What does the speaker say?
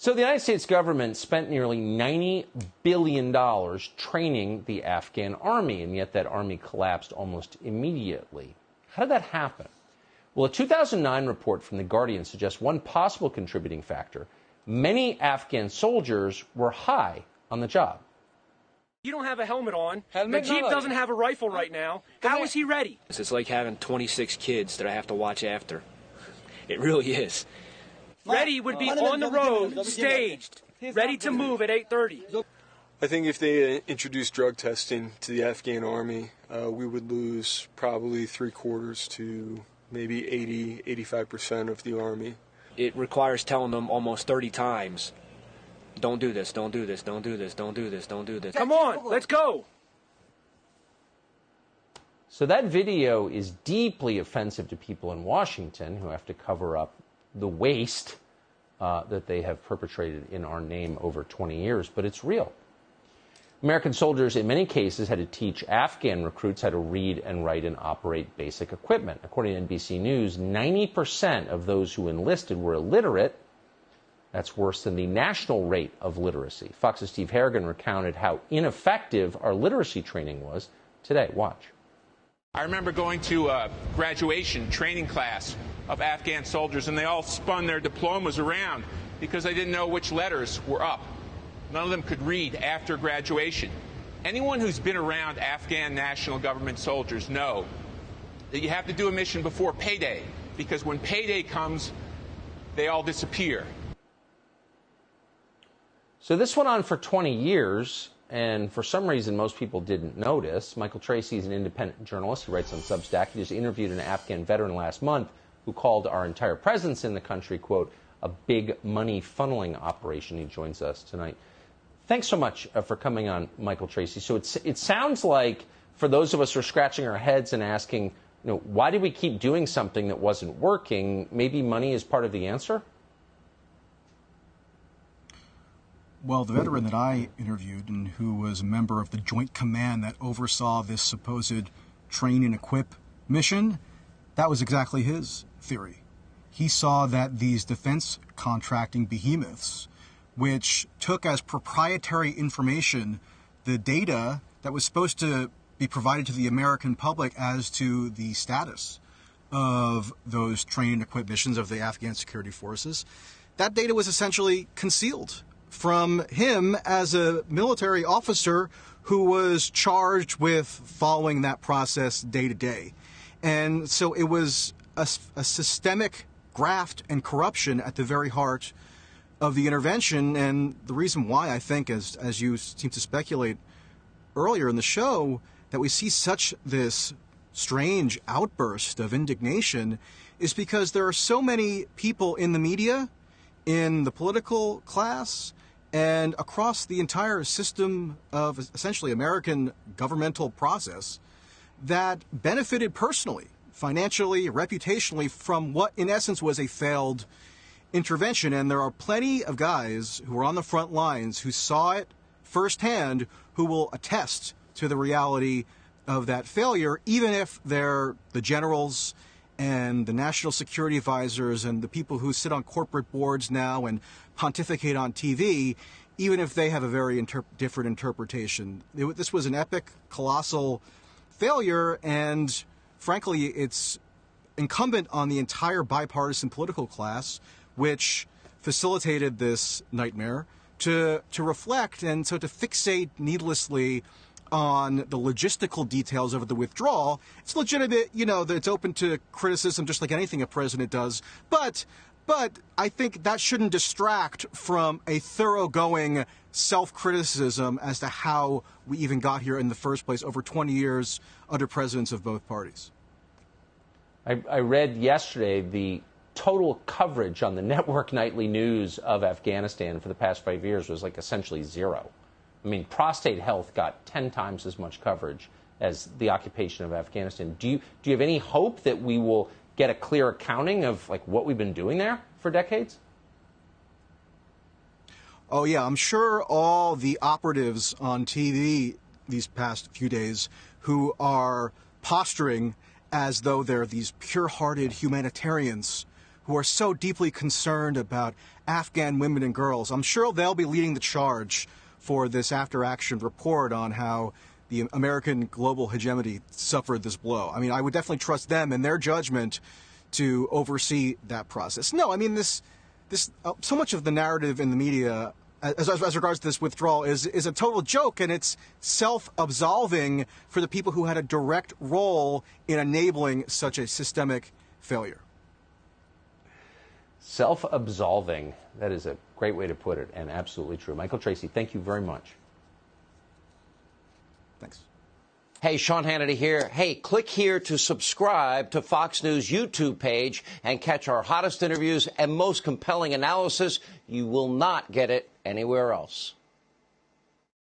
So the United States government spent nearly $90 billion training the Afghan army, and yet that army collapsed almost immediately. How did that happen? Well, a 2009 report from The Guardian suggests one possible contributing factor. Many Afghan soldiers were high on the job. You don't have a helmet on. Najib doesn't have a rifle right now. How is he ready? It's like having 26 kids that I have to watch after. It really is. Ready would be on the road, staged, ready to move at 8:30. I think if they introduced drug testing to the Afghan army, we would lose probably 3/4 to maybe 85% of the army. It requires telling them almost 30 times, don't do this, don't do this, don't do this, don't do this, don't do this. Come on, let's go. So that video is deeply offensive to people in Washington who have to cover up the waste that they have perpetrated in our name over 20 years, but it's real. American soldiers, in many cases, had to teach Afghan recruits how to read and write and operate basic equipment. According to NBC News, 90% of those who enlisted were illiterate. That's worse than the national rate of literacy. Fox's Steve Harrigan recounted how ineffective our literacy training was today. Watch. I remember going to a graduation training class of Afghan soldiers, and they all spun their diplomas around because they didn't know which letters were up. None of them could read after graduation. Anyone who's been around Afghan national government soldiers know that you have to do a mission before payday, because when payday comes, they all disappear. So this went on for 20 years, and for some reason most people didn't notice. Michael Tracy is an independent journalist. He writes on Substack. He just interviewed an Afghan veteran last month who called our entire presence in the country, quote, a big money funneling operation. He joins us tonight. Thanks so much for coming on, Michael Tracy. So it sounds like for those of us who are scratching our heads and asking, why did we keep doing something that wasn't working, maybe money is part of the answer? Well, the veteran that I interviewed and who was a member of the Joint Command that oversaw this supposed train and equip mission, that was exactly his theory. He saw that these defense contracting behemoths, which took as proprietary information the data that was supposed to be provided to the American public as to the status of those train and equip missions of the Afghan security forces, that data was essentially concealed from him as a military officer who was charged with following that process day to day. And so it was a systemic graft and corruption at the very heart of the intervention. And the reason why I think, as you seem to speculate earlier in the show, that we see such this strange outburst of indignation is because there are so many people in the media, in the political class, and across the entire system of essentially American governmental process that benefited personally, financially, reputationally from what in essence was a failed intervention. And there are plenty of guys who were on the front lines who saw it firsthand who will attest to the reality of that failure, even if they're the generals and the national security advisors and the people who sit on corporate boards now and pontificate on TV, even if they have a very different interpretation. This was an epic, colossal failure, and frankly, it's incumbent on the entire bipartisan political class, which facilitated this nightmare, to reflect and so to fixate needlessly on the logistical details of the withdrawal. It's legitimate, that it's open to criticism just like anything a president does, but I think that shouldn't distract from a thoroughgoing self-criticism as to how we even got here in the first place over 20 years under presidents of both parties. I read yesterday the total coverage on the network nightly news of Afghanistan for the past 5 years was like essentially zero. I mean, prostate health got 10 times as much coverage as the occupation of Afghanistan. Do you have any hope that we will get a clear accounting of like what we've been doing there for decades? Oh, yeah, I'm sure all the operatives on TV these past few days who are posturing as though they're these pure-hearted humanitarians who are so deeply concerned about Afghan women and girls. I'm sure they'll be leading the charge for this after-action report on how the American global hegemony suffered this blow. I mean, I would definitely trust them and their judgment to oversee that process. No, I mean, so much of the narrative in the media as regards to this withdrawal is a total joke, and it's self-absolving for the people who had a direct role in enabling such a systemic failure. Self-absolving. That is a great way to put it, and absolutely true. Michael Tracey, thank you very much. Thanks. Hey, Sean Hannity here. Hey, click here to subscribe to Fox News YouTube page and catch our hottest interviews and most compelling analysis. You will not get it anywhere else.